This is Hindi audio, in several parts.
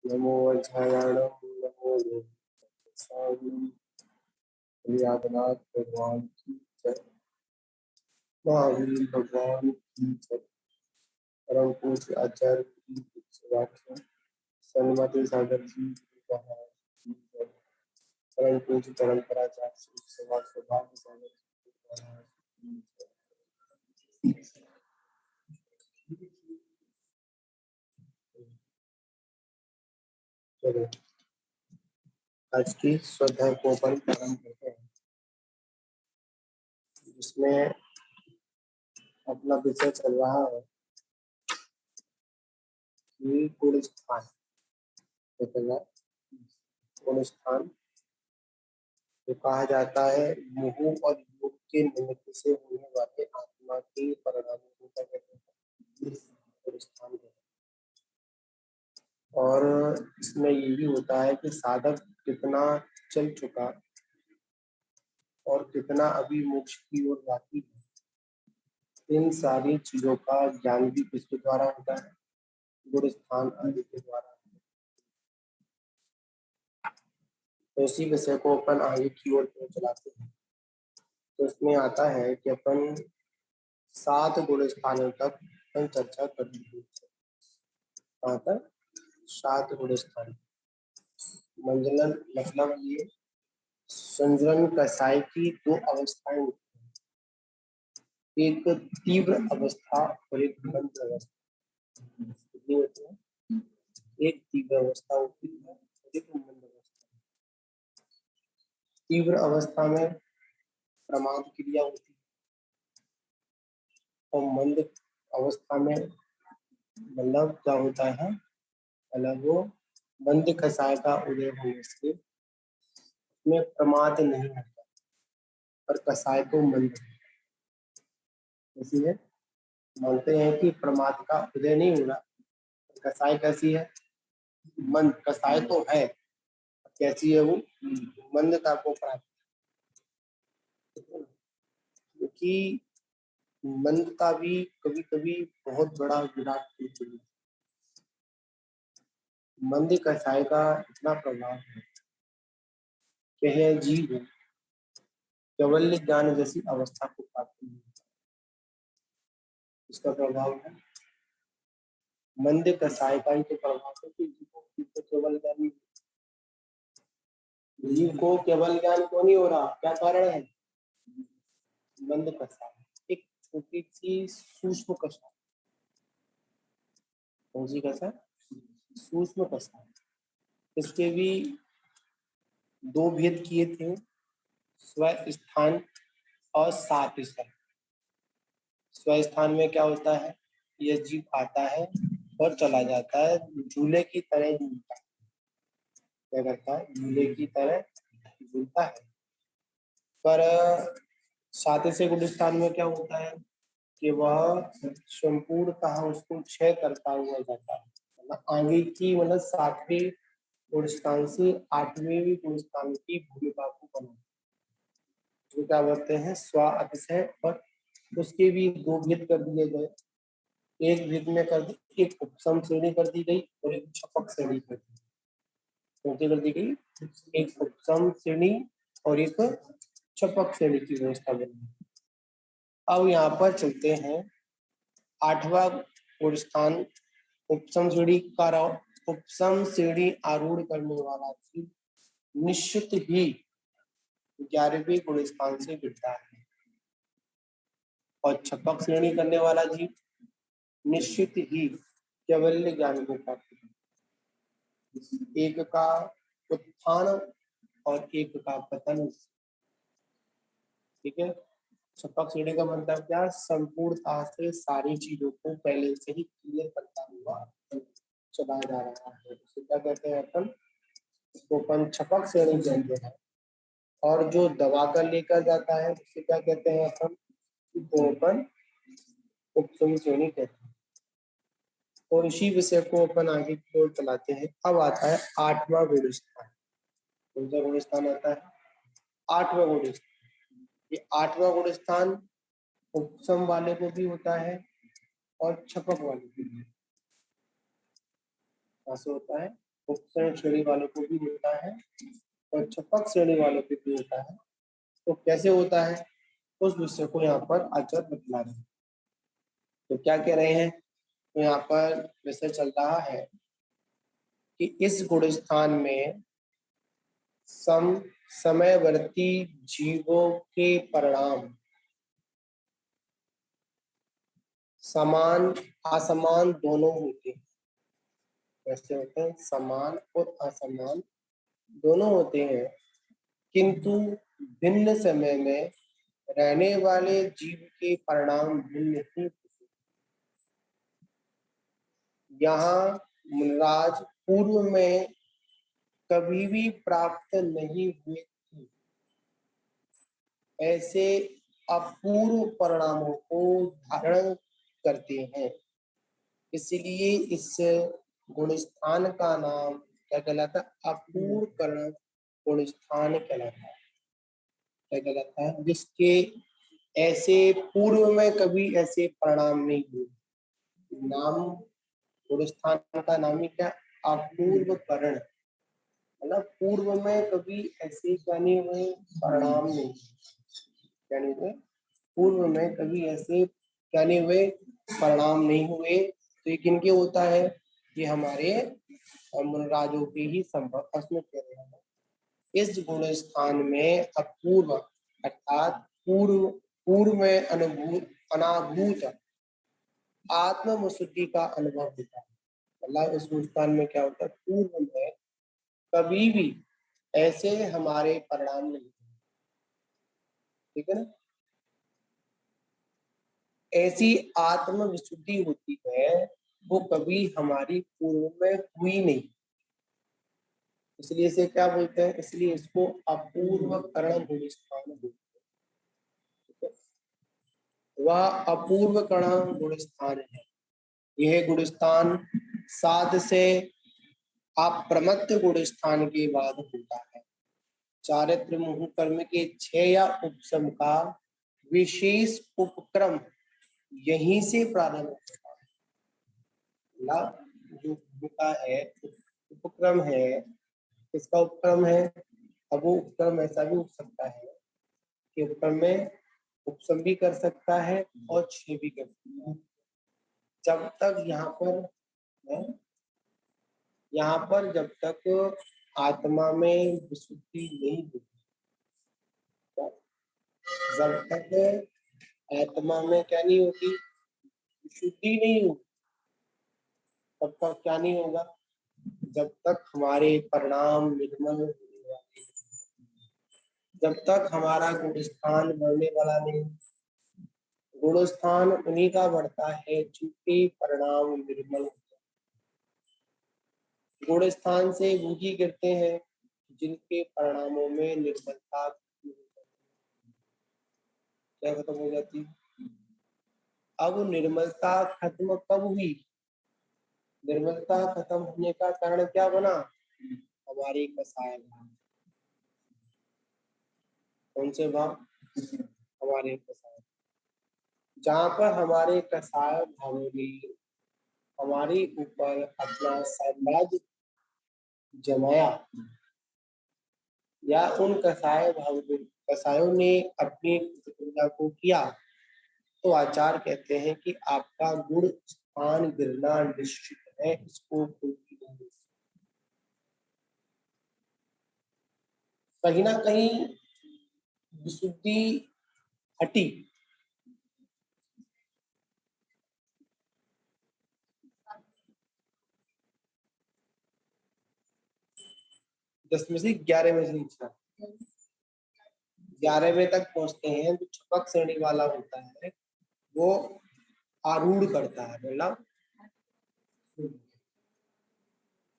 नमो वज्रायाणम नमो यादनाथ भगवान की जय। महावीर भगवान की जय। परम पूज्य आचार्य की व्याख्या सन्मति सागर जी की जय। परम पूज्य परंपराचार्य श्री समाज सौभाग्य सागर जी की जय। चलो आज की स्वाध्याय को अपन प्रारंभ करते हैं, जिसमें अपना विषय चल रहा है कि गुण स्थान। गुण स्थान जो कहा जाता है मोह और योग के निमित्त से होने वाले आत्मा के परिणामों को क्या कहते हैं, गुण स्थान कहते हैं। और इसमें ये भी होता है कि साधक कितना चल चुका और कितना अभी मोक्ष की ओर बाकी है, इन सारी चीजों का ज्ञान भी किसके द्वारा होता है, गुण स्थान आदि के द्वारा। तो इसी विषय को अपन आगे की ओर चलाते हैं। तो इसमें आता है कि अपन 7 गुण स्थानों तक अपन चर्चा कर चुके हैं। कहाँ तक? 7 गुण स्थान। मंजलन मतलब ये संजलन कसाई की 2 अवस्थाएं होती हैं, एक तीव्र अवस्था और एक मंद अवस्था। कितनी होती है? एक तीव्र अवस्था होती है और एक मंद अवस्था। तीव्र अवस्था में प्रमाद क्रिया होती है और मंद अवस्था में मतलब क्या होता है, मतलब वो मंद कसाय का उदय होने से उसमें प्रमाद नहीं होता पर कसाय तो मंद है। इसलिए मानते हैं कि प्रमाद का उदय नहीं हो रहा, कसाय कैसी है, मंद। कसाय तो है, कैसी है वो, मंदता को प्राप्त। क्योंकि मंदता भी कभी कभी बहुत बड़ा विराट होती है। मंद कसाय का इतना प्रभाव है कि यह जीव केवल ज्ञान जैसी अवस्था को प्राप्त नहीं होता, इसका प्रभाव है मंद कसाय का ही तो प्रभाव है कि जीव को केवल ज्ञान, जीव को केवल ज्ञान क्यों नहीं हो रहा, क्या कारण है? मंद कसाय, एक छोटी सी सूक्ष्म कसाय। कौन सी कसाय? सूक्ष्म कसाय। इसके भी 2 भेद किए थे, स्वस्थान और सात स्थान। स्वस्थान में क्या होता है, यह जीव आता है और चला जाता है, झूले की तरह झूलता है। क्या करता है? झूले की तरह झूलता है। पर सातवें गुण स्थान में क्या होता है कि वह संपूर्णतः उसको क्षय करता हुआ जाता है। मतलब आगे की, मतलब 7वें गुण स्थान से 8वें गुण स्थान की भूमिका को बनाता है, जो क्या बोलते हैं स्व अतिशय। और उसके भी 2 भेद कर दिए गए, एक भेद में कर दी, एक उपसम श्रेणी कर दी गई और एक छपक श्रेणी कर दी। कर दी गई, एक उपसम श्रेणी और एक छपक श्रेणी की व्यवस्था बनी। अब यहाँ पर चलते हैं 8वां गुण स्थान उपसम श्रेणी का। उपसम श्रेणी आरूढ़ करने वाला जीव निश्चित ही 11वें गुण स्थान से गिरता है और छपक श्रेणी करने वाला जीव निश्चित ही केवल ज्ञान को प्राप्त करता है। एक का उत्थान और एक का पतन। ठीक है, छपक श्रेणी का मतलब क्या, संपूर्णता से सारी चीजों को पहले से ही क्लियर करता हुआ चला जा रहा है, उसे क्या कहते हैं अपन, उसको अपन छपक श्रेणी कहते हैं। और जो दबा कर लेकर जाता है उसे क्या कहते हैं अपन, तो अपन उपसम श्रेणी कहते हैं। और इसी विषय को अपन आगे की ओर चलाते हैं। अब आता है 8वां गुण स्थान। कौन सा गुण स्थान आता है? 8वां गुण स्थान। ये 8वां गुण स्थान उपसम वाले को भी होता है और छपक वाले को भी। कैसे होता है? उपसरण श्रेणी वालों को भी होता है और छपक श्रेणी वालों को भी होता है। तो कैसे होता है उस विषय को यहाँ पर आचार्य बतला रहे हैं। तो क्या कह रहे हैं, तो यहाँ पर विषय चल रहा है कि इस गुण स्थान में समयवर्ती जीवों के परिणाम समान असमान दोनों होते हैं। कैसे होते हैं, समान और असमान दोनों होते हैं, किंतु भिन्न समय में रहने वाले जीव के परिणाम भिन्न ही होते हैं। यहाँ मुनराज पूर्व में कभी भी प्राप्त नहीं हुए थे, ऐसे अपूर्व परिणामों को धारण करते हैं। इसलिए इस गुण स्थान का नाम क्या कहलाता है, अपूर्व करण गुण स्थान कहलाता है। क्या कहलाता है, जिसके ऐसे पूर्व में कभी ऐसे परिणाम नहीं हुए। नाम गुण स्थान का नाम ही क्या, अपूर्व करण, मतलब पूर्व में कभी ऐसे क्या नहीं हुए, परिणाम नहीं, क्या नहीं हुए, पूर्व में कभी ऐसे क्या नहीं हुए, परिणाम नहीं हुए। तो ये किनके होता है, ये हमारे मुनराजों के ही संभव प्रश्न कह रहे हैं। इस गुण स्थान में अपूर्व अर्थात पूर्व पूर्व में अनाभूत आत्मविशुद्धि का अनुभव होता है। मतलब इस गुण स्थान में क्या होता है, पूर्व में कभी भी ऐसे हमारे परिणाम नहीं हुए। ठीक है ना, ऐसी आत्मविशुद्धि होती है वो कभी हमारी पूर्व में हुई नहीं, इसलिए इसे क्या बोलते हैं, इसलिए इसको अपूर्व करण गुण स्थान बोलते हैं। वह अपूर्व करण गुण स्थान है। यह गुण स्थान साध से अप्रमत्त गुण स्थान के बाद होता है। चारित्र मुहु कर्म के 6 या उपसम का विशेष उपक्रम यहीं से प्रारंभ होता है। जो होता है उपक्रम है, इसका उपक्रम है। अब वो उपक्रम ऐसा भी हो सकता है कि उपक्रम में उपसम भी कर सकता है और 6 भी कर सकता है। जब तक यहाँ पर जब तक आत्मा में विशुद्धि नहीं होती, जब तक आत्मा में क्या नहीं होती, विशुद्धि नहीं होती, तब तक क्या नहीं होगा, जब तक हमारे परिणाम निर्मल, जब तक हमारा गुण स्थान बढ़ने वाला नहीं। गुण स्थान उन्हीं का बढ़ता है चूंकि परिणाम निर्मल होते हैं। गुण स्थान से वो ही गिरते हैं जिनके परिणामों में निर्मलता क्या खत्म हो जाती है। अब निर्मलता खत्म कब हुई, निर्मलता खत्म होने का कारण क्या बना, हमारे कसाय भाव। कौन से भाव, हमारे कसाय। जहां पर हमारे कसाय भावों ने हमारे ऊपर अपना साम्राज्य जमाया, या उन कसायों ने अपनी प्रतिक्रिया को किया, तो आचार्य कहते हैं कि आपका गुण स्थान गिरना निश्चित है, इसको कोई नहीं। कहीं ना कहीं विशुद्धि हटी, दसवें से 11वें से नीचे 11वें तक पहुंचते हैं। जो छपक श्रेणी वाला होता है वो आरूढ़ करता है, मतलब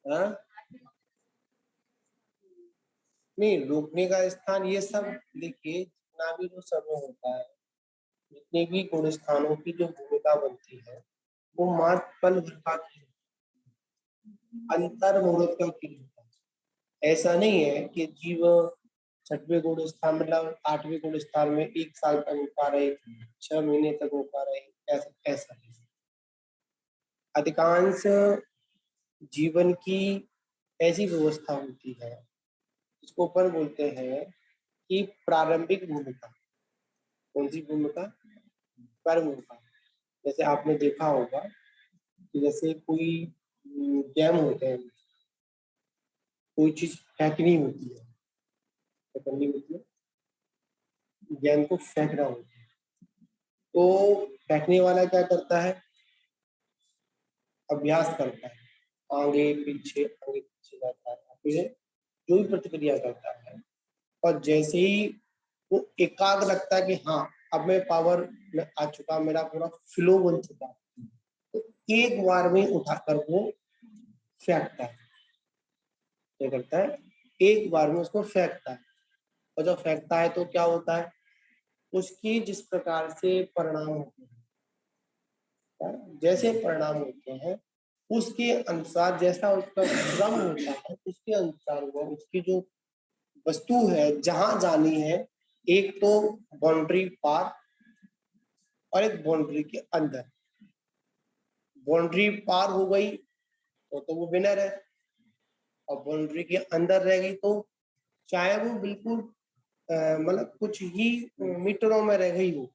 हाँ? नहीं, रोकने का स्थान ये सब देखिए, जितना भी जो समय होता है, जितने भी गुण स्थानों की जो भूमिका बनती है वो मात्र पल भर का अंतर मुहूर्त का खेल होता है। ऐसा नहीं है कि जीव 6वें गुण स्थान मतलब 8वें गुण स्थान में 1 साल तक हो पा रहे, 6 महीने तक हो पा रहे, ऐसा नहीं। अधिकांश जीवन की ऐसी व्यवस्था होती है, इसको अपन बोलते हैं कि प्रारंभिक भूमिका। कौन सी भूमिका? प्रारंभिक भूमिका। जैसे आपने देखा होगा कि जैसे कोई गेम होते हैं, कोई चीज फेंकनी होती है, क्या करनी होती है? गेंद को फेंकना होता है। तो फेंकने वाला क्या करता है? अभ्यास करता है, आगे पीछे जाता है, फिर जो भी प्रतिक्रिया करता है, और जैसे ही वो एकाग्र लगता है कि हाँ अब मैं पावर में आ चुका, मेरा पूरा फ्लो बन चुका, तो एक बार में उठाकर वो फेंकता है। क्या करता है? एक बार में उसको फेंकता है, और जब फेंकता है तो क्या होता है? उसकी जिस प्रकार से परिणाम होते हैं, जैसे परिणाम होते हैं उसके अनुसार, जैसा उसका श्रम होता है उसके अनुसार वो उसकी जो वस्तु है जहां जानी है, एक तो बाउंड्री पार और एक बाउंड्री के अंदर। बाउंड्री पार हो गई तो वो विनर है, और बाउंड्री के अंदर रह गई तो चाहे वो बिल्कुल मतलब कुछ ही मीटरों में रह गई हो,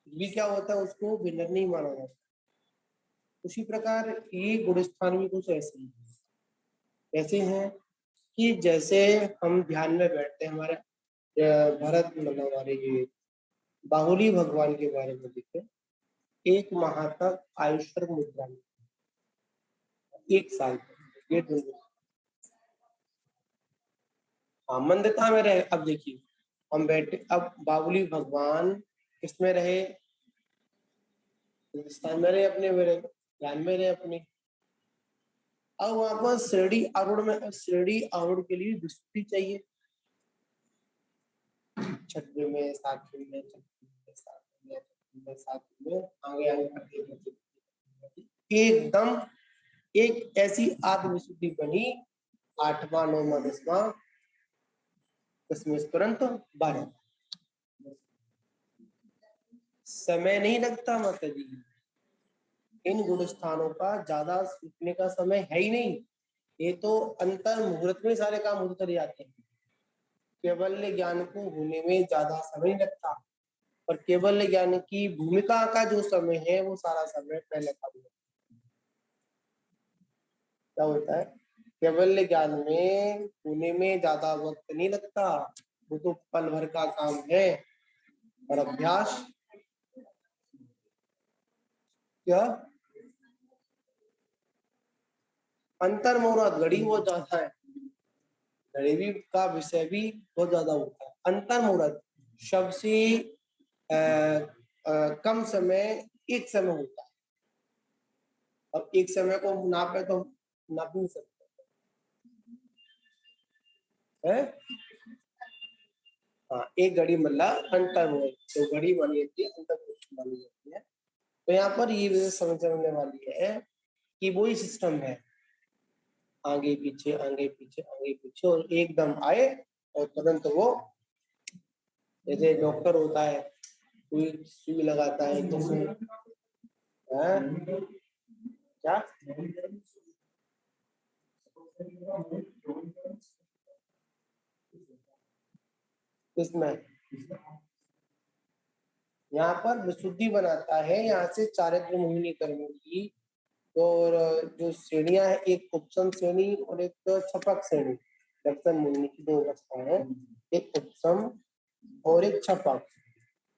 भी क्या होता है? उसको विनर नहीं माना जाता। उसी प्रकार ये गुण स्थान भी कुछ ऐसे ही ऐसे हैं कि जैसे हम ध्यान में बैठते हैं, हमारे भरत मतलब हमारे ये बाहुली भगवान के बारे में लिखे, 1 माह तक आयुष्वर मुद्रा में, 1 साल तक ये हाँ मंदता में रहे। अब देखिए हम बैठे, अब बाहुली भगवान किसमें रहे? हिंदुस्तान में रहे, अपने में रहे, ध्यान में रहे अपने। अब वहां पर श्रेणी आरूढ़ में, श्रेणी आरूढ़ के लिए विस्तृति चाहिए, छठवीं में, सातवीं में, छठवीं में, सातवीं में, छठवीं में, सातवीं में, आगे आगे करके एकदम एक ऐसी आत्मविशुद्धि बनी, 8वां 9वां 10वां 10वें तुरंत 12। समय नहीं लगता माता जी, इन गुण स्थानों का ज्यादा सीखने का समय है ही नहीं। ये तो अंतर मुहूर्त में सारे काम होते चले जाते हैं। केवल ज्ञान को होने में ज्यादा समय नहीं लगता, और केवल ज्ञान की भूमिका का जो समय है वो सारा समय पहले का होता है। क्या होता है? केवल ज्ञान में होने में ज्यादा वक्त नहीं लगता, वो तो पल भर का काम है। और अभ्यास क्या? अंतर मुहूर्त घड़ी बहुत ज्यादा है, घड़ी का विषय भी बहुत ज्यादा होता है। अंतर मुहूर्त शब्द से कम समय एक समय होता है। अब एक समय को नापे तो नाप नहीं सकते है। हाँ, एक घड़ी मतलब अंतर मुहूर्त, तो घड़ी मानी जाती है, अंतर मुहूर्त मानी जाती है। तो यहाँ पर ये समझने वाली है कि वही सिस्टम है, आगे पीछे आगे पीछे आगे पीछे, और एकदम आए और तुरंत वो, जैसे डॉक्टर होता है, कोई सुई लगाता है किसी क्या इसमें यहाँ पर विशुद्धि बनाता है, यहाँ से चारित्र मोहिनी कर्मों की। और जो श्रेणियां है, एक उपसम श्रेणी और एक छपक श्रेणी, दर्शन मोहिनी की 2 अवस्था है, एक उपसम और एक छपक।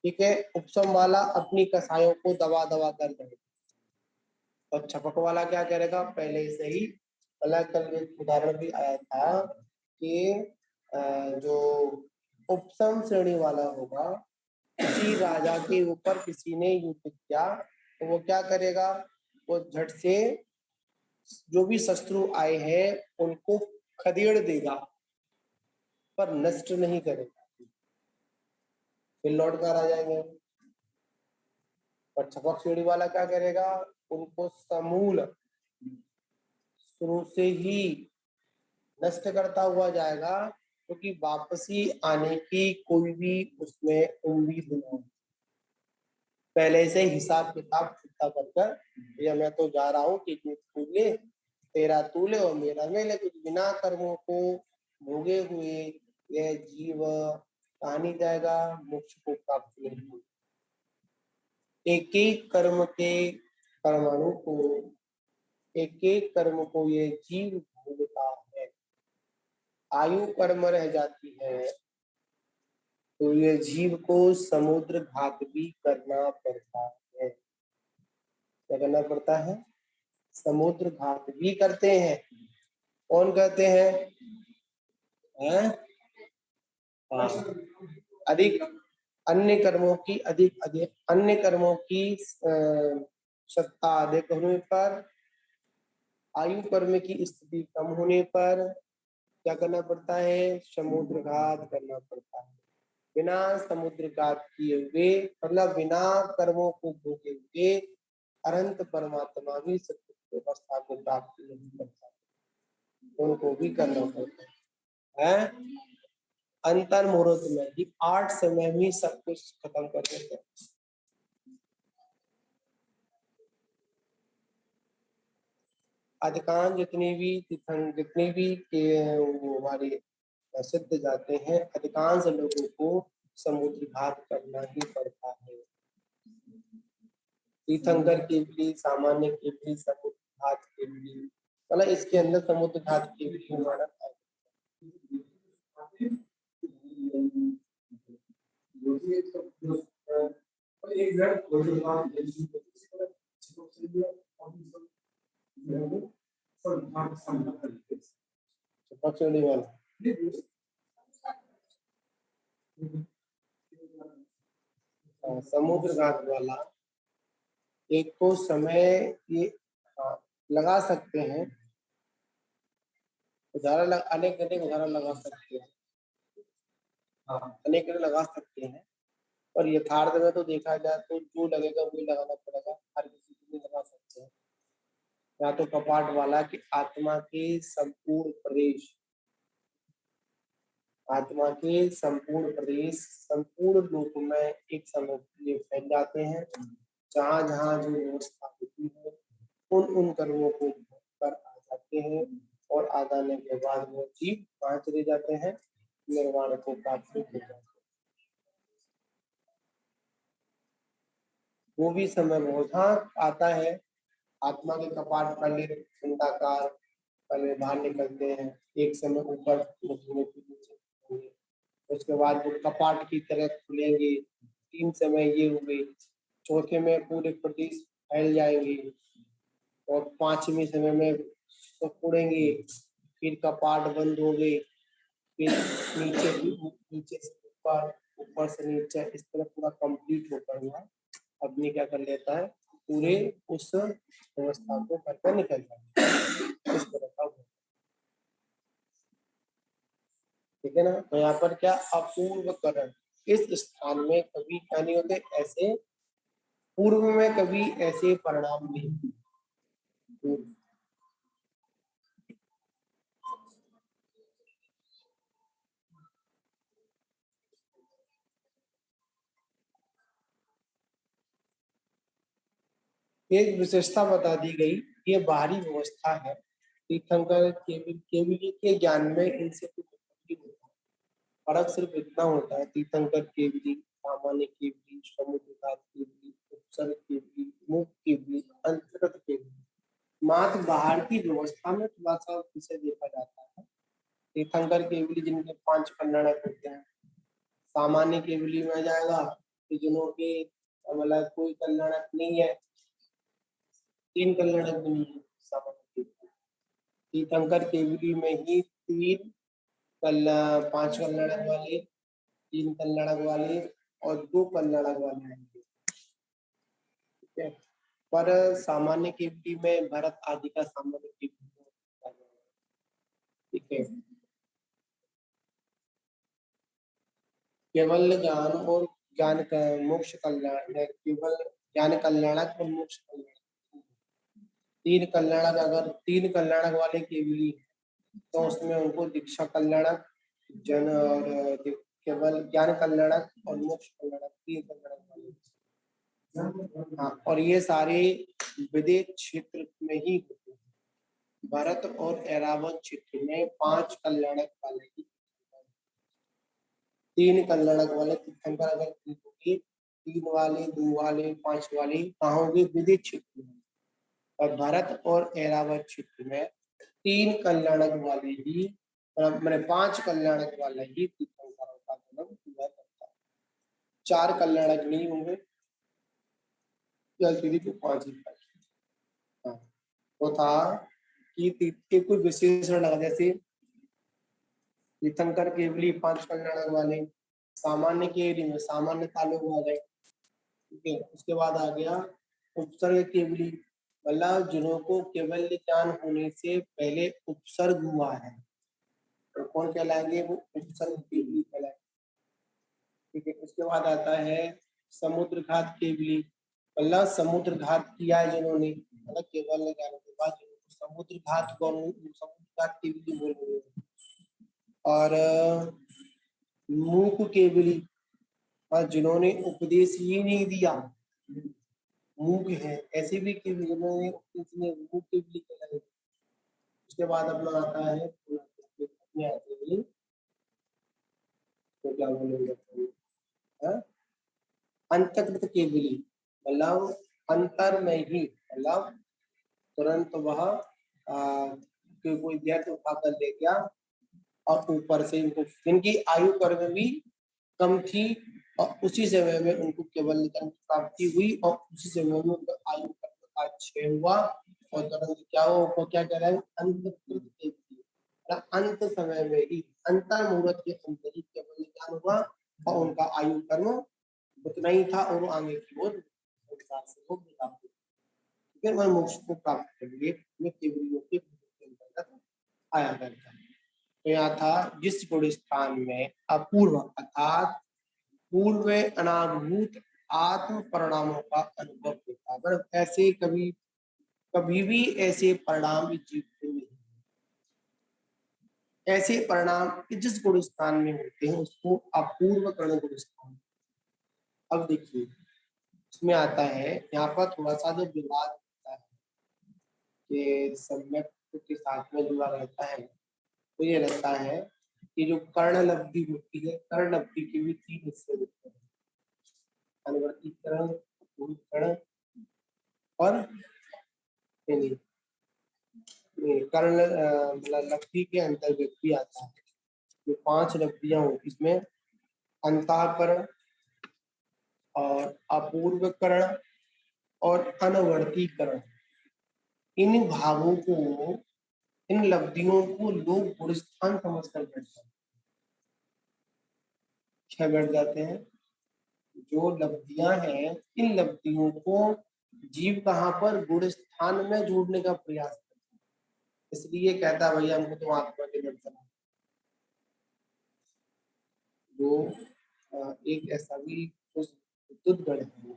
ठीक है, उपसम वाला अपनी कसायों को दबा दबा कर देगा, और छपक वाला क्या करेगा? पहले से ही अलग कल एक उदाहरण भी आया था कि जो उपसम श्रेणी वाला होगा, किसी राजा के ऊपर किसी ने युद्ध किया तो वो क्या करेगा? वो झट से जो भी शत्रु आए हैं उनको खदेड़ देगा, पर नष्ट नहीं करेगा, फिर लौट कर आ जाएंगे। और छपक सीढ़ी वाला क्या करेगा? उनको समूल शुरू से ही नष्ट करता हुआ जाएगा, क्योंकि वापसी आने की कोई भी उसमें उम्मीद नहीं, पहले से हिसाब किताब छुट्टा कर कर, या मैं तो जा रहा हूँ कि ले, तेरा तूले और मेरा मेले, कुछ बिना कर्मों को भोगे हुए यह जीव कहाँ नहीं जाएगा, मोक्ष को प्राप्त नहीं होगा। एक एक कर्म के परमाणु को, एक एक कर्म को ये जीव भोगता है। आयु कर्म रह जाती है तो ये जीव को समुद्र घात भी करना पड़ता है। क्या करना पड़ता है? समुद्र घात भी करते हैं। कौन कहते हैं? हाँ, अधिक अन्य कर्मों की अधिक अधिक अन्य कर्मों की सत्ता अधिक होने पर, आयु कर्म की स्थिति कम होने पर क्या करना पड़ता है? समुद्र घात करना पड़ता है। बिना समुद्र घात किए हुए, मतलब बिना कर्मों को भोगे हुए अनंत परमात्मा भी सत्य अवस्था को प्राप्त नहीं करता, उनको भी करना पड़ता है। अंतर मुहूर्त में ही 8 समय में सब कुछ खत्म कर देते हैं। अधिकांश जितनी भी के वो हमारे सिद्ध जाते हैं, अधिकांश लोगों को समुद्र घात करना ही पड़ता है। तीर्थंकर के भी, सामान्य के भी, समुद्र घात के भी, मतलब इसके अंदर समुद्र घात के भी हमारा समुद्र घाट वाला एक तो समय ये लगा सकते हैं, उदाहरण अनेक अनेक उदाहरण लगा सकते हैं। अनेक लगा सकते हैं, और यथार्थ में तो देखा जाए तो जो लगेगा वही लगाना पड़ेगा, हर किसी को नहीं लगा सकते हैं। या तो कपाट वाला कि आत्मा के संपूर्ण प्रदेश, आत्मा के संपूर्ण प्रदेश संपूर्ण लोक में एक समय के लिए फैल जाते हैं। जहाँ जहाँ जो व्यवस्था होती है उन कर्मों को कर आ जाते हैं, और आ जाने के बाद वो जीव कहाँ चले जाते हैं? निर्वाण को प्राप्त हो जाते हैं। वो भी समय बहुत आता है। आत्मा के कपाट पहले अंडाकार पहले बाहर निकलते हैं, एक समय ऊपर उसके बाद वो कपाट की तरह खुलेंगे। 3 समय ये हुए, चौथे में पूरे प्रदेश फैल जाएंगे, और 5वें समय में तो उड़ेंगे, फिर कपाट बंद हो गए, फिर नीचे से ऊपर, ऊपर से नीचे, इस तरह पूरा कंप्लीट होकर हुआ अपनी क्या कर लेता है, पूरे उस व्यवस्था को करके निकल जाता है। इस तरह का होता है। ठीक है ना? तो यहाँ पर क्या अपूर्व करण, इस स्थान में कभी क्या नहीं होते ऐसे, पूर्व में कभी ऐसे परिणाम नहीं। एक विशेषता बता दी गई, ये बाहरी व्यवस्था है। तीर्थंकर केवली के ज्ञान में इनसे कुछ नहीं होता। फर्क सिर्फ इतना होता है, तीर्थंकर केवली, सामान्य केवली, समुद्रघात केवली, उपसर्ग केवली, मुख केवली, अंतर्गत केवली, मात्र बाहर की व्यवस्था में थोड़ा सा इसे देखा जाता है। तीर्थंकर केवली जिनके 5 कल्याणक होते हैं, सामान्य केवली में जाएगा कि जिन्होंने मतलब कोई कल्याणक नहीं है, 3 कल्याणक भी नहीं है सामान्य केवली। तीर्थंकर केवली में ही 5 कल्याणक वाले, 3 कल्याणक वाले और 2 कल्याणक वाले आएंगे। ठीक है, पर सामान्य केवली में भरत आदि का सामान्य केवली। ठीक है, केवल ज्ञान और ज्ञान का मोक्ष कल्याण, केवल ज्ञान कल्याणक और मोक्ष कल्याणक, 3 कल्याणक, अगर 3 कल्याणक वाले केवली तो उसमें उनको दीक्षा कल्याणक, जन और केवल ज्ञान कल्याणक और मोक्ष कल्याणक, 3 कल्याणक वाले। हाँ, और ये सारे विदेश क्षेत्र में ही होते हैं। भरत और ऐरावत क्षेत्र में 5 कल्याणक वाले ही 3 कल्याणक वाले तीर्थंकर अगर होंगे, 3 वाले, 2 वाले, 5 वाले कहाँ होंगे? विदित क्षेत्र में। और भरत और ऐरावत क्षेत्र में 3 कल्याणक वाले ही, मैंने 5 कल्याणक वाले ही तीर्थंकरों का जन्म हुआ करता है। 4 कल्याणक नहीं होंगे, तो 5 ही था। हाँ, वो था कि कोई विशेषण लगा, जैसे तीर्थंकर केवली 5 कल्याणक वाले, सामान्य केवली में सामान्य तालुक आ गए। ठीक है, उसके बाद आ गया उपसर्ग केवली, मतलब जिन्हों को केवल ज्ञान होने से पहले उपसर्ग हुआ है, तो कौन कहलाएंगे? वो उपसर्ग केवली कहलाएंगे। ठीक है, उसके बाद आता है समुद्र घात केवली, मतलब समुद्र घात किया है जिन्होंने, मतलब केवल ज्ञान के बाद समुद्र घात कौन? समुद्र घात केवली बोलेंगे। और मूक केवली, और जिन्होंने उपदेश ही नहीं दिया, मूक है, ऐसे भी केवली जिन्होंने उपदेश नहीं, मूक केवली कहलाएंगे। उसके बाद अपना आता है तो क्या बोलेंगे, अंतकृत केवली, मतलब अंतर में ही, मतलब तुरंत वह कोई दैत्य उठाकर ले गया और ऊपर से इनको, जिनकी आयु कर्म भी कम थी और उसी समय में उनको केवल ज्ञान की प्राप्ति हुई और उसी समय में उनका आयु कर्म का क्षय हुआ और तुरंत क्या हो, उनको क्या कह रहे हैं? अंतकृत केवली, अंत समय में ही, अंतर मुहूर्त के अंदर ही केवल ज्ञान हुआ और उनका आयु कर्म उतना ही था और वो आगे की ओर संसार से वो विदा हुए। फिर वह मोक्ष को प्राप्त कर लिए, में केवलियों के अंतर्गत आया करता है। तो यहाँ था जिस गुण स्थान में अपूर्व अर्थात पूर्व अनाभूत आत्म परिणामों का अनुभव होता है, मतलब ऐसे कभी कभी भी ऐसे परिणाम इस जीव को नहीं, ऐसे परिणाम जिस गुण स्थान में होते हैं उसको अपूर्व कर्ण गुण स्थान। अब देखिए इसमें आता है, यहाँ पर थोड़ा सा जो विवाद होता है कि सम्यक के साथ में जुड़ा रहता है, तो ये रहता है कि जो कर्ण लब्धि होती है, कर्ण लब्धि के भी 3 हिस्से होते हैं, अनुवर्ती कर्ण, कर्ण और कर्ण, मतलब लब्धि के अंतर्गत भी आता है। जो 5 लब्धियां होती इसमें अंताकरण और अपूर्वकरण और अनवर्तीकरण, इन भावों को, इन लब्धियों को लोग गुणस्थान समझकर बैठते हैं। क्या बैठ जाते हैं? जो लब्धियां हैं इन लब्धियों को जीव कहाँ पर? गुण स्थान में जोड़ने का प्रयास करता है, इसलिए कहता है भैया हमको तो आत्मा के दर्शन। जो एक ऐसा भी विद्युत गण है,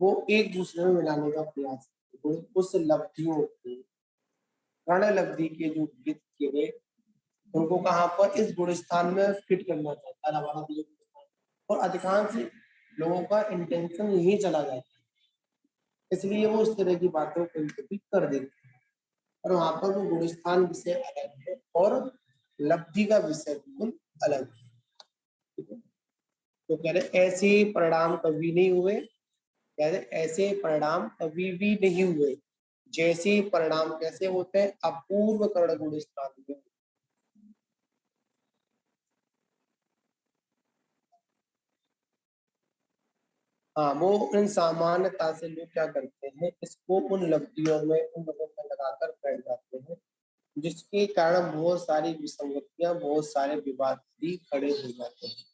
वो एक दूसरे में मिलाने का प्रयास करते हैं। उस लब्धियों को, कर्ण लब्धि के जो विदित किए गए, उनको कहाँ पर? इस गुण स्थान में फिट करना चाहता है हमारा भी। और अधिकांश लोगों का इंटेंशन यही चला जाता है, इसलिए वो इस तरह की बातों को कभी कर देते हैं। और वहां पर वो गुणस्थान विषय अलग है और लब्धि का विषय बिल्कुल अलग है। ठीक है, तो कह रहे ऐसे परिणाम कभी नहीं हुए, कह रहे ऐसे परिणाम कभी भी नहीं हुए जैसे परिणाम कैसे होते हैं? अपूर्व कर्ण गुणस्थान में। हाँ, वो उन सामान्यता से लोग क्या करते हैं, इसको उन लब्धियों में, उन लोगों में लगाकर बैठ जाते हैं, जिसके कारण बहुत सारी विसंगतियां, बहुत सारे विवाद भी खड़े हो जाते हैं।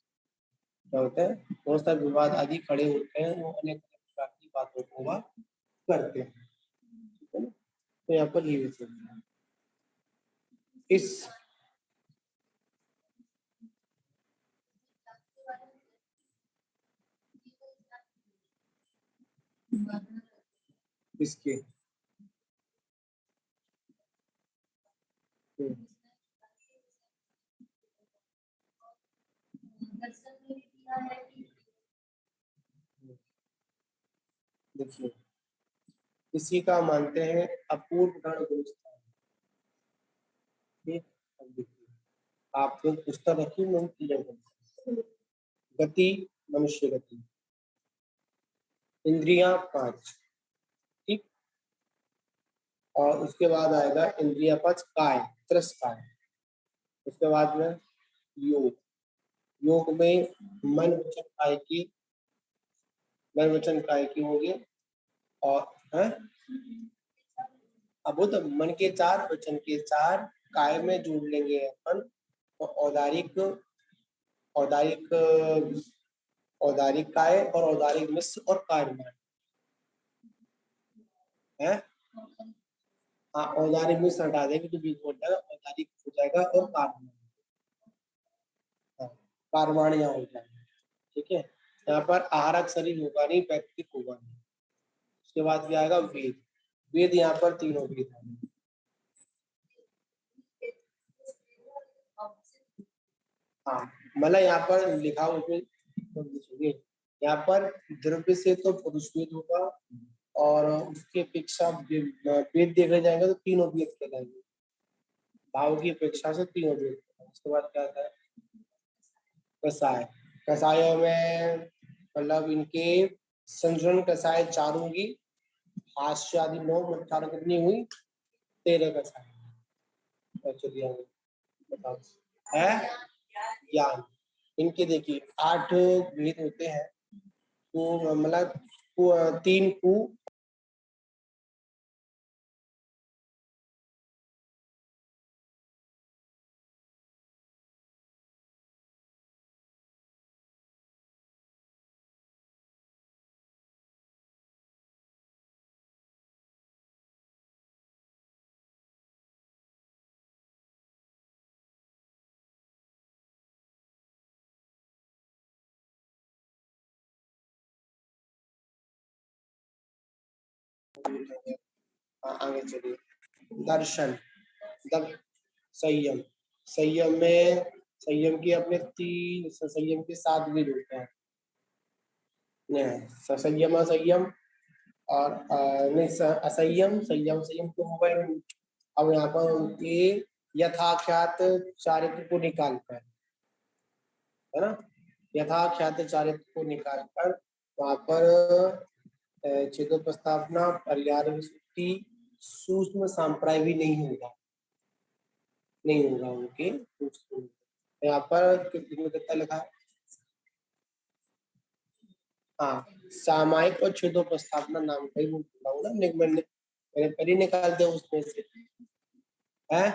क्या होता है? बहुत सारे विवाद आदि खड़े होते हैं, वो अनेक प्रकार की बातों को वह करते हैं। ठीक है ना? तो यहाँ पर ये विषय है। इस इसके देखिए, इसी का मानते हैं अपूर्व गण गुण स्थान। ठीक, अब देखिए आप लोग पुस्तक रखिए, मैं क्लियर करता हूं। गति, मनुष्य गति, इंद्रियां 5, ठीक, और उसके बाद आएगा इंद्रिया 5 काय, त्रस काय, उसके बाद में योग, योग में मन वचन काय की होंगे, और है अब वो तो मन के 4 वचन के 4 काय में जोड़ लेंगे अपन, तो औदारिक औदारिक औदारिक काय और औदारिक मिश्र और कार्यमान है। हाँ, औदारिक मिश्र हटा देंगे तो बीच में हो जाएगा, औदारिक हो जाएगा और कार्यमान, हाँ, कार्यमान यहाँ हो जाएगा, ठीक है। यहाँ पर आहारक शरीर होगा नहीं, व्यक्तिक होगा नहीं। उसके बाद क्या आएगा वेद, वेद यहाँ पर तीनों वेद है। हाँ, मतलब यहाँ पर लिखा उसमें यहाँ पर द्रव्य से तो पुरुष वेद होगा, और उसकी अपेक्षा वेद देखे जाएंगे तो तीनों वेद कहलाएंगे, भाव की अपेक्षा से तीनों वेद। उसके बाद क्या आता है कसाय, कसायों में मतलब इनके संजन कसाय 4 होंगी, हास्य आदि 9, 18 कितनी हुई 13 कसाय। चलिए आगे बताओ है ज्ञान, इनके देखिए 8 भेद होते हैं, तो मतलब 3 कु आगे चलिए दर्शन, दर, संयम, संयम में संयम की अपने 3 संयम के 7 भेद होते हैं, संयम असंयम और नहीं असंयम संयम संयम तो होगा ही नहीं। अब यहाँ पर उनके यथाख्यात चारित्र को निकालकर, है ना, यथाख्यात चारित्र को निकालकर वहां पर छेदो प्रस्तावना परिहार विसुक्ति सूक्ष्म सांप्राय भी नहीं होगा उनके सूक्ष्म। यहाँ पर कितना लिखा है, हाँ, सामायिक और छेदो प्रस्तावना नाम का ही मैं बोला हूँ ना, मैंने पहले निकाल दिया उसमें से है,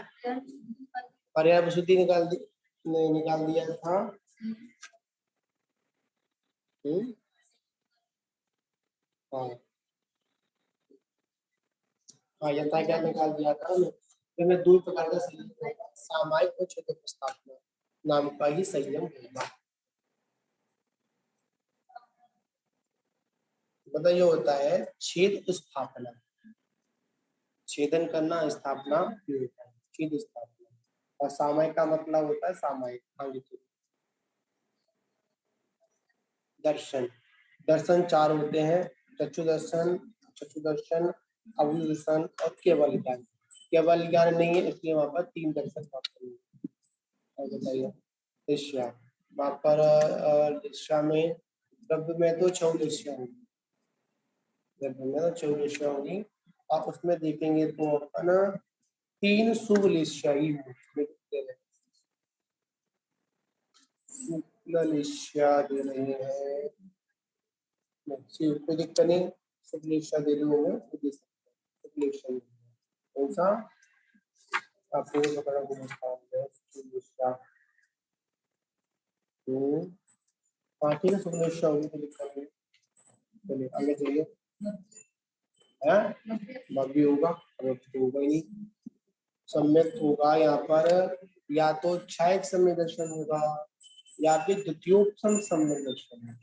पर्याय विशुद्धि निकाल दिया था। हाँ हाँ, यथा क्या निकाल दिया था मैं 2 प्रकार का संयम होगा, सामायिक और छेदो प्रस्तावना नाम का ही संयम होगा। मतलब ये होता है छेद स्थापना, छेदन करना, स्थापना ये होता है छेद स्थापना, और सामायिक का मतलब होता है सामायिक। आगे चलिए दर्शन, दर्शन 4 होते हैं, चक्षु दर्शन, अवधि दर्शन और केवल ज्ञान। केवल ज्ञान नहीं है इसलिए वहां पर 3 दर्शन प्राप्त होंगे। और बताइए दृश्य, वहां पर दृश्य में द्रव्य में तो 6 दृश्य होंगी, द्रव्य में तो 6 दृश्य होंगी, और उसमें देखेंगे तो अपन 3 शुभ लिस्या ही होंगे, शुक्ल लिस्या दे रहे हैं, कोई दिक्कत नहीं, शुभ लिस्या दे रहे होंगे वो दे सकते हैं, शुभ लिस्या कौन सा आपको पकड़ा को शुभ लिस्या, हाँ ठीक है, शुभ लिस्या होगी तो दिक्कत नहीं। चलिए आगे चलिए है, भी होगा अगर तो होगा ही नहीं, सम्यक होगा यहाँ पर, या तो क्षयक सम्यक दर्शन होगा या फिर द्वितीयोपम सम्यक दर्शन है,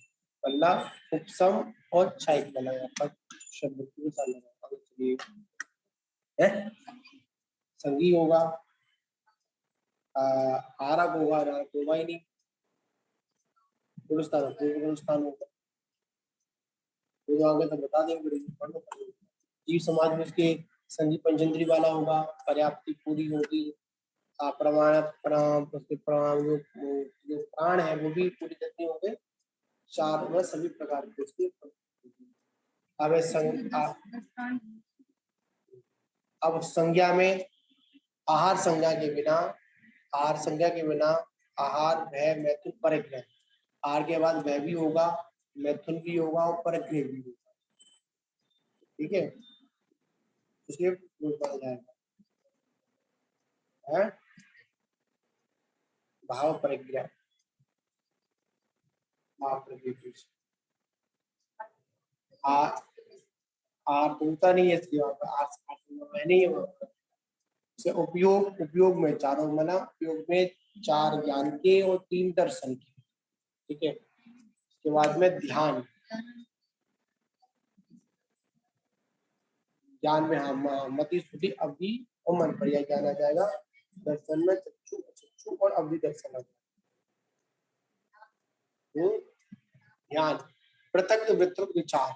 पल्ला उपसम और क्षयक वाला यहाँ पर शब्द के साथ लगा। चलिए है संगी होगा, आरक होगा, होगा ही नहीं, पुरस्कार पुरस्कार होगा, तो आगे तो बता देंगे जीव समाज में उसके संधि पंचेंद्री वाला होगा, पर्याप्ति पूरी होगी, प्रमाण प्रमाण जो प्राण है वो भी पूरी कितनी हो गए, 4, में सभी प्रकार के उसके। अब संज्ञा में आहार संज्ञा के बिना, आहार संज्ञा के बिना आहार भय मैथुन परग्रह, आहार के बाद भय भी होगा, मैथुन भी होगा और परग्रह भी होगा। ठीक है, इसलिए बोला जाएगा है भाव परिग्रह, भाव परिग्रह। आर होता नहीं है इसके वहां पर, आर नहीं है वहां पर। से उपयोग, उपयोग में चारों मना, उपयोग में 4 ज्ञान के और 3 दर्शन के। ठीक है, उसके बाद में ध्यान, ज्ञान में हाँ मति श्रुति अवधि और मन पर यह जाना जाएगा। दर्शन में चक्षु, चक्षु और अवधि दर्शन। ध्यान पृथक वितृक विचार,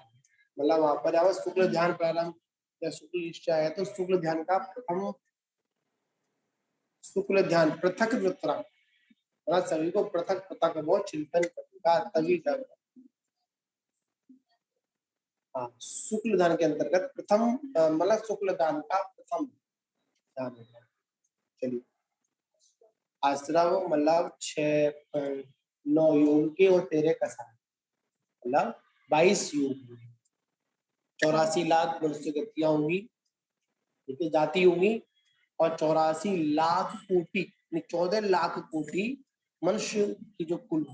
मतलब वहां पर आवा शुक्ल ध्यान प्रारंभ या शुक्ल निश्चय है तो शुक्ल ध्यान का प्रथम, शुक्ल ध्यान पृथक वितरक, मतलब सभी को पृथक पृथक वो चिंतन करेगा तभी तक। हाँ, शुक्ल ध्यान के अंतर्गत प्रथम, मतलब शुक्ल ध्यान का प्रथम ध्यान है। चलिए, आश्रव मतलब 9 योग के और 13 कसाय, मतलब 22 योग, 84 लाख मनुष्य गतियां होंगी, ठीक है, जाति होंगी, और 84 लाख कोटि, 14 लाख कोटि मनुष्य की जो कुल,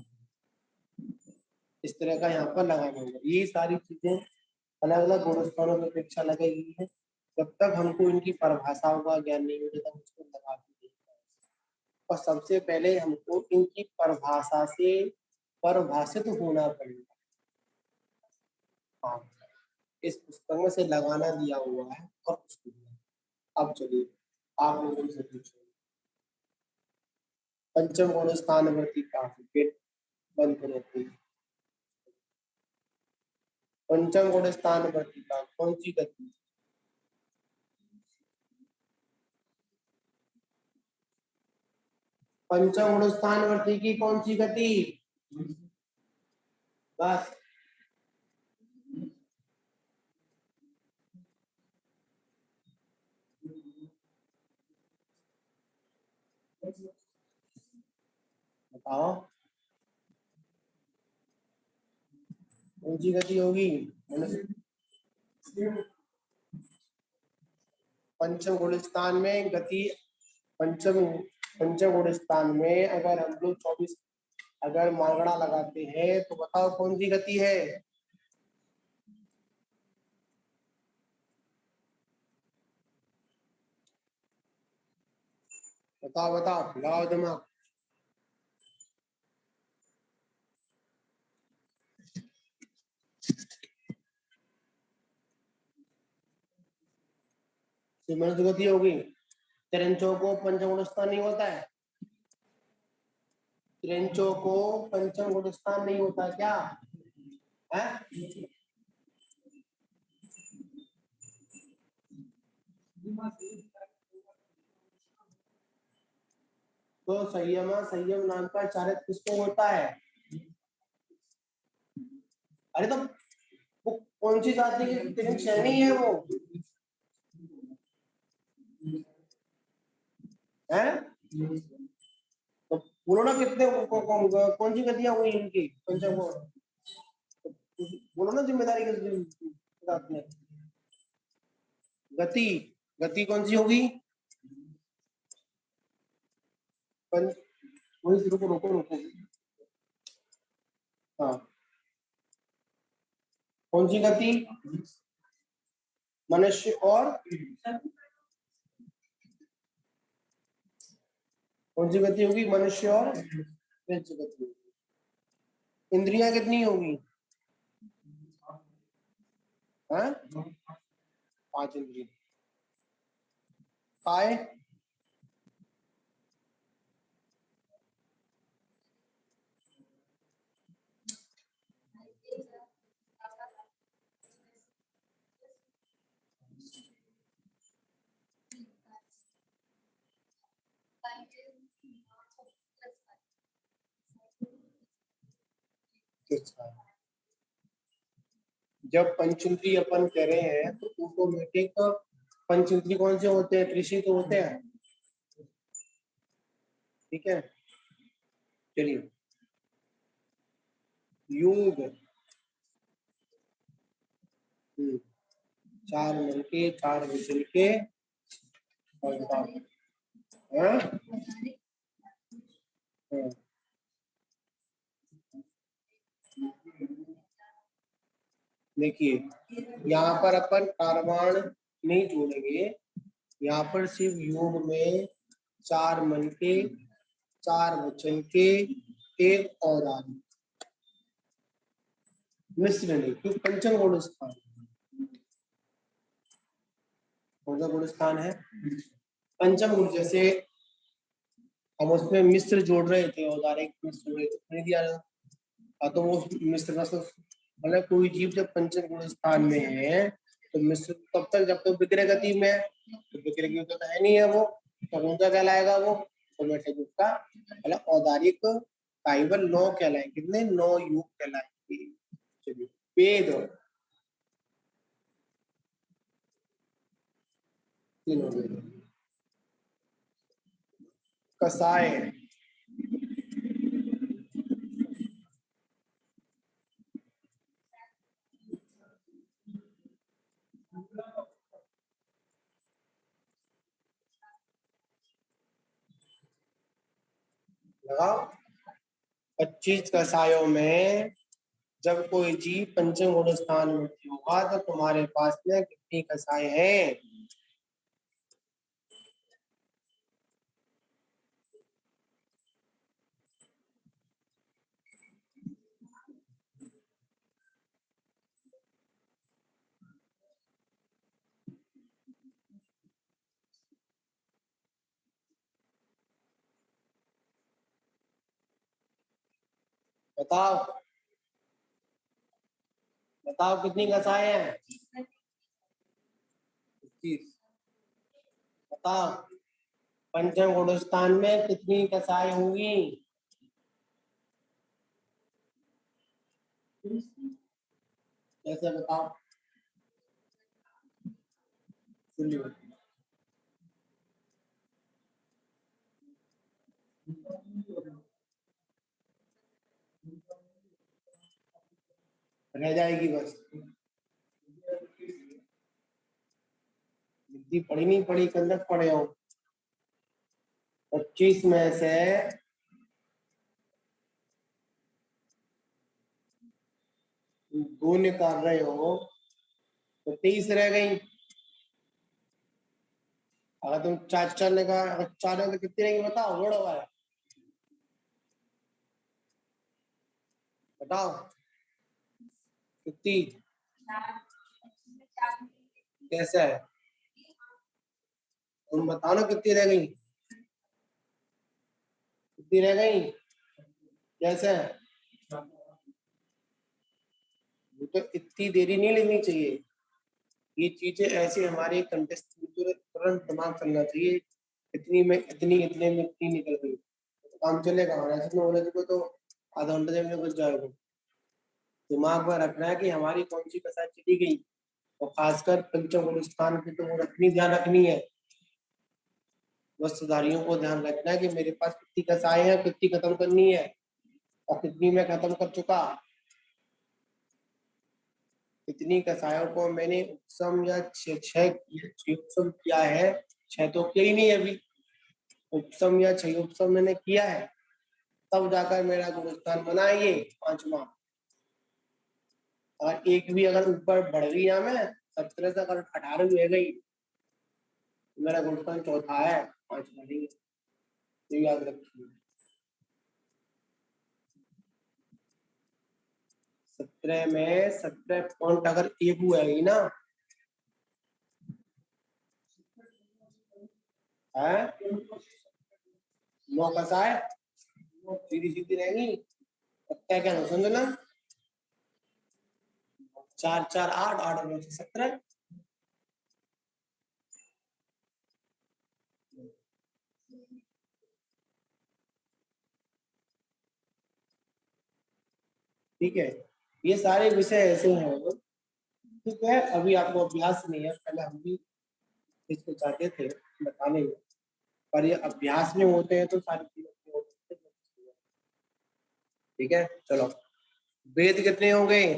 इस तरह का यहाँ पर लगाना होगा। ये सारी चीजें अलग अलग गुणस्थानों में अपेक्षा लगाई गई है। जब तक हमको इनकी परिभाषाओं का ज्ञान नहीं हो जाता उसको लगा के देखना है। और सबसे पहले हमको इनकी परिभाषा से परिभाषित होना पड़ेगा। हाँ, इस पुस्तक में से लगाना दिया हुआ है और कुछ नहीं। अब चलिए आप लोगों से पूछो, पंचम गुण स्थान वर्ती का गेट बंद करो। पंचम गुण स्थान वर्ती का कौन सी गति, पंचम गुण स्थान वर्ती की कौन सी गति, बस बताओ कौन सी गति होगी। पंचम गुण स्थान में गति, पंचम पंचम गुण स्थान में अगर हम लोग 24 अगर मागड़ा लगाते हैं तो बताओ कौन सी गति है। बताओ बताओ, लगाओ दिमाग। सिमरन गति होगी। त्रिंचों को पंचम गुण स्थान नहीं होता है, त्रिंचों को पंचम गुण स्थान नहीं होता क्या है? तो संयम, संयम नाम का चारित्र किसको होता है? अरे तो वो कौन सी जाति की त्रिंच श्रेणी है वो है? तो बोलो ना कितने कौन सी गतियां हुई इनकी पंचम को, बोलो ना जिम्मेदारी के साथ में। गति, गति कौन सी होगी? वही रुको रुको रुको, हाँ कौन सी गति, मनुष्य और कौन सी गति होगी, मनुष्य और गति होगी। इंद्रियां कितनी होगी? हाँ 5 इंद्रिय। काय, जब पंचेंद्री अपन कह रहे हैं तो ऑटोमेटिक पंचेंद्री कौन से होते हैं? त्रिशी तो होते हैं, ठीक है। चलिए, योग, 4 मन के, 4 विचल के, और बताओ। हाँ? हाँ। देखिए, यहाँ पर अपन कारवाण नहीं जोड़ेंगे, यहाँ पर सिर्फ योग में 4 मन के, 4 वचन के, 1 और आदि, मिश्र नहीं, क्योंकि पंचम गुण स्थान, कौन सा गुण स्थान है? पंचम गुण। जैसे हम उसमें मिश्र जोड़ रहे थे, औदारिक मिश्र जोड़ रहे थे, नहीं दिया ना? तो वो मिश्र मतलब कोई जीव जब पंचम गुण स्थान में है तो मिश्र तब तक जब तो विक्रय गति में है, तो विक्रय की तो है नहीं है वो, तो कौन सा कहलाएगा वो? ऑटोमेटिक उसका मतलब औदारिक फाइबर 9 कहलाए, कितने? 9 युग कहलाएंगे। चलिए, वेद 3 हो गए। कसाय, लगाओ। 25 कसायों में जब कोई जीव पंचम गुण स्थान में होगा तो तुम्हारे पास में कितनी कसाय है? बताओ, बताओ कितनी कसाय है? 25। बताओ, पंचम गुण स्थान में कितनी कसाय होंगी? कैसे बताओ? सुनिए, रह जाएगी बस। जितनी पढ़ी नहीं पढ़ी, कंदक पढ़े हो। 25 में से 2 निकाल रहे हो तो 23 रह गई। अगर तुम 4 निकाल, अगर 4 है तो कितनी रहेंगी? बताओ, जोड़ो भाई, बताओ कितनी? कैसे है? तुम बताओ ना कितनी रह गई, कितनी रह गई? कैसे है? वो तो इतनी देरी नहीं लेनी चाहिए, ये चीजें ऐसे हमारे कंटेस्ट तुरंत दिमाग चलना चाहिए। इतनी में इतनी, इतने में इतनी निकल गई तो काम चलेगा, और ऐसे में होने को तो आधा घंटे में कुछ जाएगा। दिमाग में रखना है कि हमारी कौन सी कसाई चली गई, और खासकर पंचम स्थान की तो वो रखनी, ध्यान रखनी है। वस्त्रधारियों को ध्यान रखना है कि मेरे पास कितनी कसाई है, कितनी खत्म करनी है, और कितनी मैं खत्म कर चुका। इतनी कसायों को मैंने उपसम या छह उपसम किया है, 6 तो किया ही नहीं अभी। उपसम या 6 उपसम मैंने किया है, तब जाकर मेरा गुणस्थान बना है ये 5वां। और एक भी अगर ऊपर बढ़ गई ना, मैं 17 से अगर 18 भी रह गई तो मेरा गुणस्थान चौथा है, 5वां नहीं है। तो याद रखिए, 17 में 17 पॉइंट अगर एक हुआ है ना है, 9 कसाय सीधी सीधी रहेंगी। क्या क्या समझना? 4 4 8, 8 9 से 17। ठीक है, ये सारे विषय ऐसे हैं। ठीक है, अभी आपको अभ्यास नहीं है, पहले हम भी इसको चाहते थे बताने में, पर ये अभ्यास में होते हैं तो सारी चीजें होती हैं। ठीक है, चलो, वेद कितने हो गए?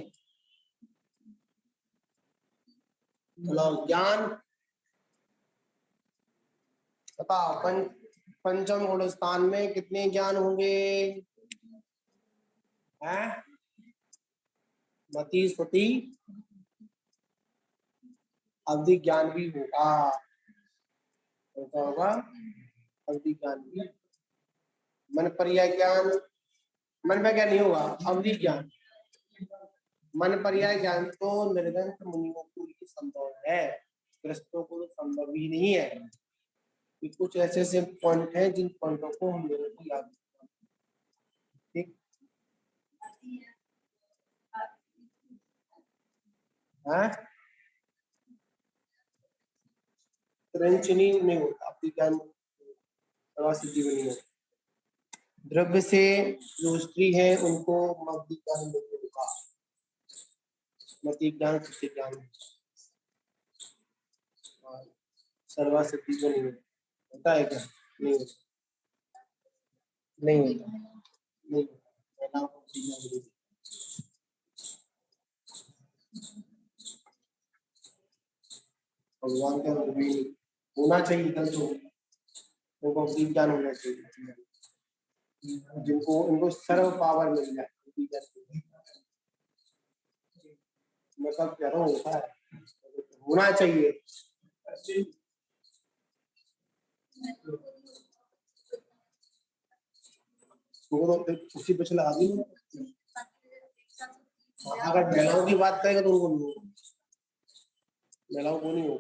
चलो, ज्ञान बताओ, पंचम गुण स्थान में कितने ज्ञान होंगे? हैं? मति स्मृति अवधि ज्ञान भी होगा, होगा अवधि ज्ञान भी, मन पर्याय ज्ञान, मन में क्या नहीं होगा, अवधि ज्ञान। मन पर्याय ज्ञान तो निर्गंत मुनियों को ही संभव है, ग्रस्तों को तो संभव ही नहीं है। ये कुछ ऐसे ऐसे पॉइंट हैं जिन पॉइंटों को हम लोगों को याद रखना है। ठीक है, त्रंचनी नहीं होता, अवधि ज्ञान सिद्धि में नहीं होता। द्रव्य से जो स्त्री है उनको मध्य ज्ञान नहीं होगा, मति ज्ञान सत्य ज्ञान सर्वा सिद्धि को नहीं होता है क्या? नहीं होता, नहीं होता, नहीं होता। भगवान का भी होना चाहिए कल तो उनको ज्ञान होना चाहिए, जिनको उनको सर्व पावर मिल जाए। मैं सब कह रहा हूँ होता है, होना चाहिए। उसी पे चला आदमी, अगर महिलाओं की बात करेंगे तो उनको महिलाओं को नहीं हो।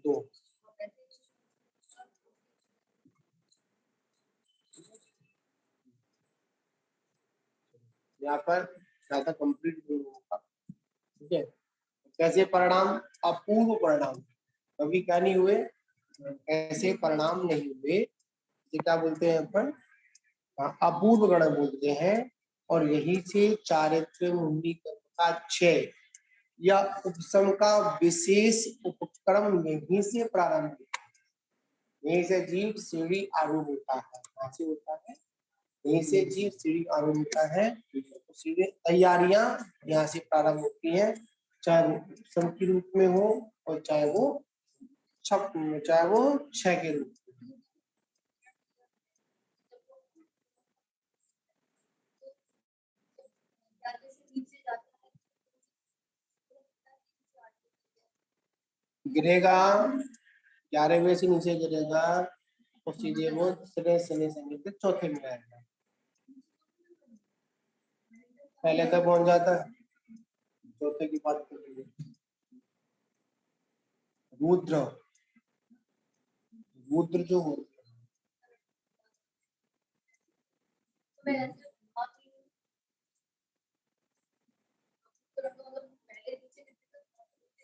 दो यहाँ पर ज्यादा कंप्लीट नहीं होगा। ठीक है, कैसे परिणाम? अपूर्व परिणाम, कभी क्या नहीं हुए, ऐसे परिणाम नहीं हुए, ये क्या बोलते हैं अपन? अपूर्व गण बोलते हैं। और यही से चारित्र मुनि का क्षय या उपशम का विशेष उपक्रम यहीं से प्रारंभ होता है। यहीं से जीव सीढ़ी आरूढ़ होता है। कहाँ से होता है? यहीं से जीव सीढ़ी आरूढ़ होता है। तो सीढ़ी तैयारियां यहाँ से प्रारंभ होती हैं, चाहे वो उपशम के रूप में हो और चाहे वो क्षय के रूप में। गिरेगा 11वें से नीचे गिरेगा तो सीधे वो शनि संगीत चौथे में आएगा। पहले तक पहुंच जाता है, चौथे की बात करेंगे। रुद्र, रुद्र जो हो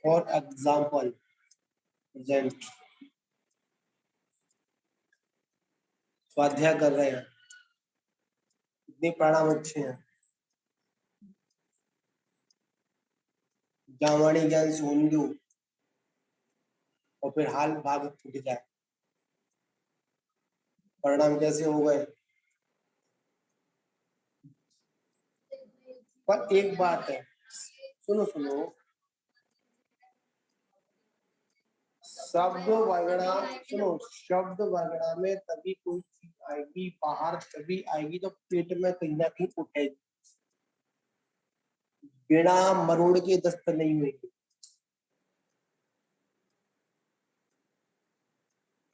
फॉर एग्जाम्पल प्रेजेंट स्वाध्याय कर रहे हैं, इतने प्राणायाम अच्छे हैं, जावाणी ज्ञान से होंगे और फिर हाल भाग टूट जाए, परिणाम कैसे हो गए? पर एक बात है, सुनो सुनो, शब्द वर्गणा, सुनो, शब्द वर्गणा में तभी कोई चीज आएगी बाहर, तभी आएगी जब पेट में कहीं ना कहीं उठेगी, बिना मरोड़ के दस्तक नहीं हुएगी।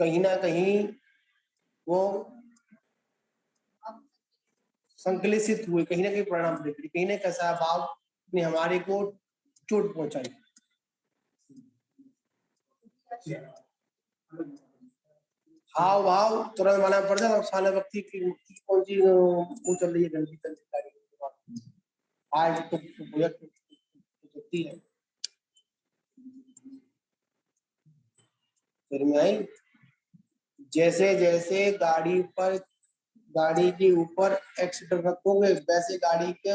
कहीं ना कहीं वो संकलित हुए, कहीं ना कहीं परिणाम देगी, कहीं ना कैसा भाव ने हमारे को चोट पहुंचाई। हाव भाव तुरंत माना पड़ जाए, साले व्यक्ति की कौन सी वो चल रही है, गंदी गंदी आज तो होती है, फिर में आई जैसे जैसे गाड़ी के ऊपर एक्सीटर रखोगे वैसे गाड़ी के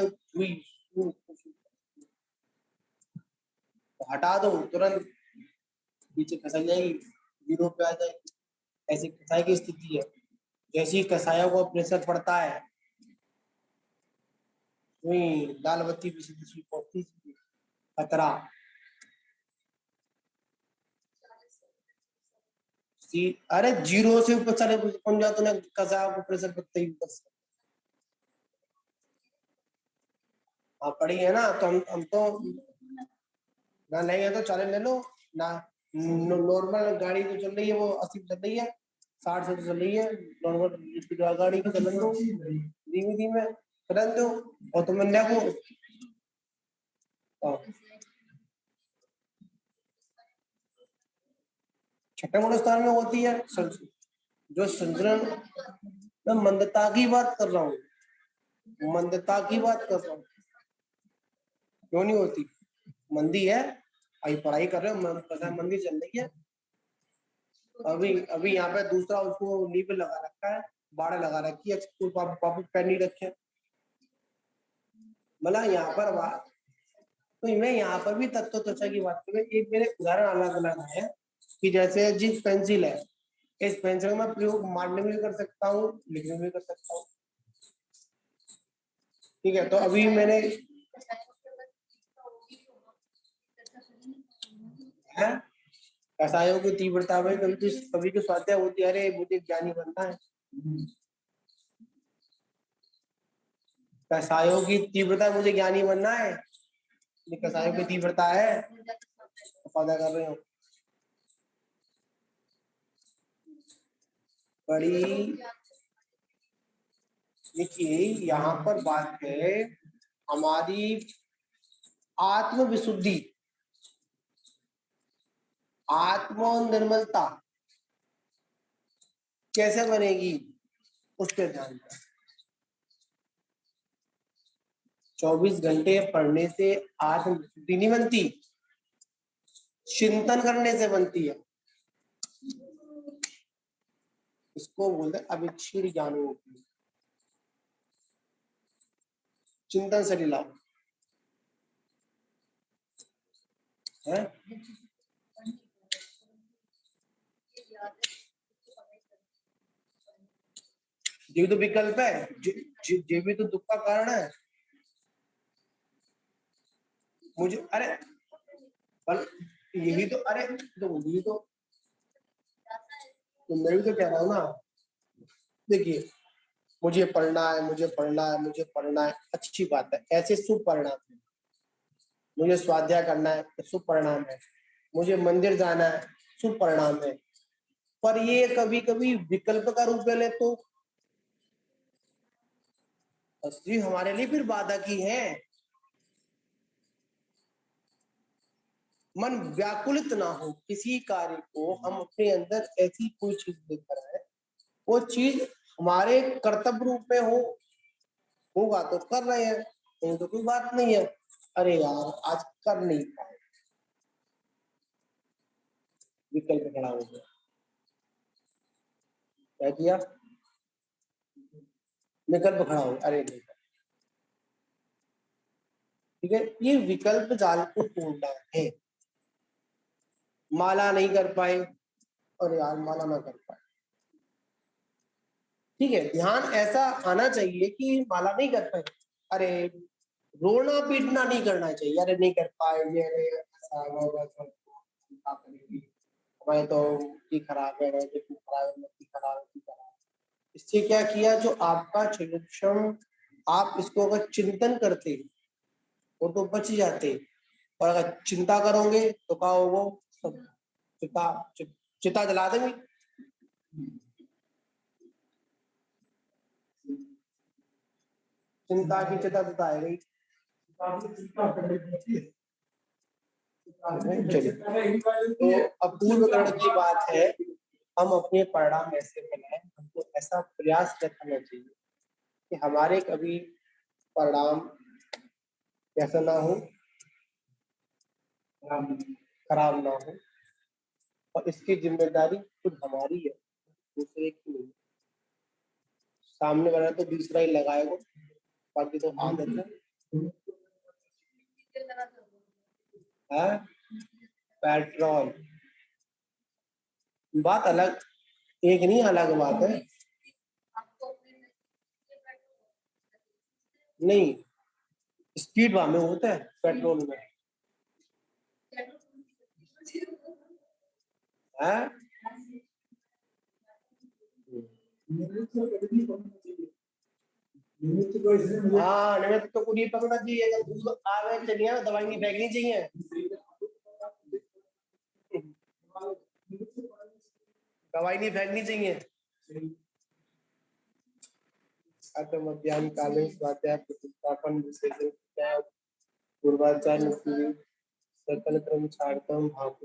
हटा दो तुरंत पीछे खसक जाएगी, जीरो पे आ जाएगी। ऐसी कसाई की स्थिति है। जैसे ही कसायों को प्रेशर पड़ता है वही लाल बत्ती भी सीधी पहुंचती, खतरा। अरे जीरो से ऊपर चले पहुंच जाओ तो ना कसायों को प्रेशर पड़ता ही ऊपर से। हाँ पड़ी है ना, तो हम तो ना नहीं है तो चले ले लो ना। नॉर्मल गाड़ी जो चल रही है वो 80 चल रही है, 60 से तो चल रही है। नॉर्मल गाड़ी की चलन दो, धीमे धीमे चलन दो और तुम देखो। छठे गुण स्थान में होती है जो संचरण। मैं मंदता की बात कर रहा हूँ, मंदता की बात कर रहा हूँ। क्यों नहीं होती? मंदी है, अभी पढ़ाई कर रहे हो, मंदी चल रही है। अभी अभी यहाँ पे दूसरा उसको नी पे लगा रखा है, बाड़ लगा रखी है, पापू पैर नहीं रखे। मतलब यहाँ पर बात तो मैं यहाँ पर भी तत्व त्वचा की बात करूँ, एक मेरे उदाहरण अलग अलग है कि जैसे जिस पेंसिल है, इस पेंसिल का मैं प्रयोग मारने में भी कर सकता हूँ, लिखने में भी कर सकता हूँ। ठीक है, तो अभी मैंने है कसायों की तीव्रता में कभी तो स्वाध्याय होती है, अरे मुझे ज्ञानी बनना है। कसायों की तीव्रता, मुझे ज्ञानी बनना है, कसायों की तीव्रता है तो फायदा कर रहे हो। बड़ी देखिए यहाँ पर बात है हमारी आत्म विशुद्धि, आत्म निर्मलता कैसे बनेगी उस पर ध्यान दें। 24 घंटे पढ़ने से आत्म विशुद्धि नहीं बनती, चिंतन करने से बनती है। इसको बोलते हैं अविच्छिन्न ज्ञानों की, चिंतन से लाओ है। ये भी तो विकल्प है, ये भी तो दुख का कारण है मुझे। अरे पर यही तो, अरे तो यही तो मैं भी तो कह रहा हूँ ना। देखिए मुझे पढ़ना है, मुझे पढ़ना है, मुझे पढ़ना है, अच्छी बात है, ऐसे शुभ परिणाम है। मुझे स्वाध्याय करना है, शुभ परिणाम है। मुझे मंदिर जाना है, शुभ परिणाम है। पर ये कभी कभी विकल्प का रूप ले ले तो असली हमारे लिए फिर बाधा की है। मन व्याकुलित ना हो किसी कार्य को, हम अपने अंदर ऐसी कोई चीज लेकर आए, वो चीज हमारे कर्तव्य रूप में होगा तो कर रहे हैं, नहीं तो कोई बात नहीं है। अरे यार आज कर नहीं पाए, विकल्प खड़ा हो गया, क्या किया? विकल्प खड़ा हो, अरे नहीं। ठीक है, ये विकल्प जाल को तोड़ना है। माला नहीं कर पाए, और यार माला ना कर पाए, ठीक है, ध्यान ऐसा आना चाहिए कि माला नहीं कर पाए, अरे रोना पीटना नहीं करना चाहिए, अरे नहीं कर पाए ये, अरे ऐसा होगा तो क्या करेंगे? हमारे तो की खराब है, की खराब है, की खराब है, की खराब है। इससे क्या किया, जो आपका क्षण आप इसको अगर चिंतन करते वो तो बच जाते, और अगर चिंता करोगे तो क्या होगा, सब चिता चिता जला देंगे। चिंता की चिता जलाए गई। चलिए, तो अपूर्व ग्रहण की बात है, हम अपने परिणाम ऐसे बनाए, हमको ऐसा प्रयास करना चाहिए कि हमारे कभी परिणाम कैसा ना हो, खराब ना हो, और इसकी जिम्मेदारी खुद हमारी है, दूसरे की नहीं, सामने वाला तो दूसरा ही लगाएगा, बाकी तो आदत है। पेट्रोल बात अलग, एक नहीं अलग बात है। नहीं, स्पीड वहां में होता है पेट्रोल में है। हाँ, निमित्त तो कुड़ी पकड़ना चाहिए, अगर दूध आवे चलिए ना, दवाई नहीं फेंकनी चाहिए। दवाई नहीं फेंकनी चाहिए। अतः मध्याह्न काले स्वाध्याय प्रतिष्ठापन विशेष पूर्वाचार्य सकल क्रम छाड़तम भाव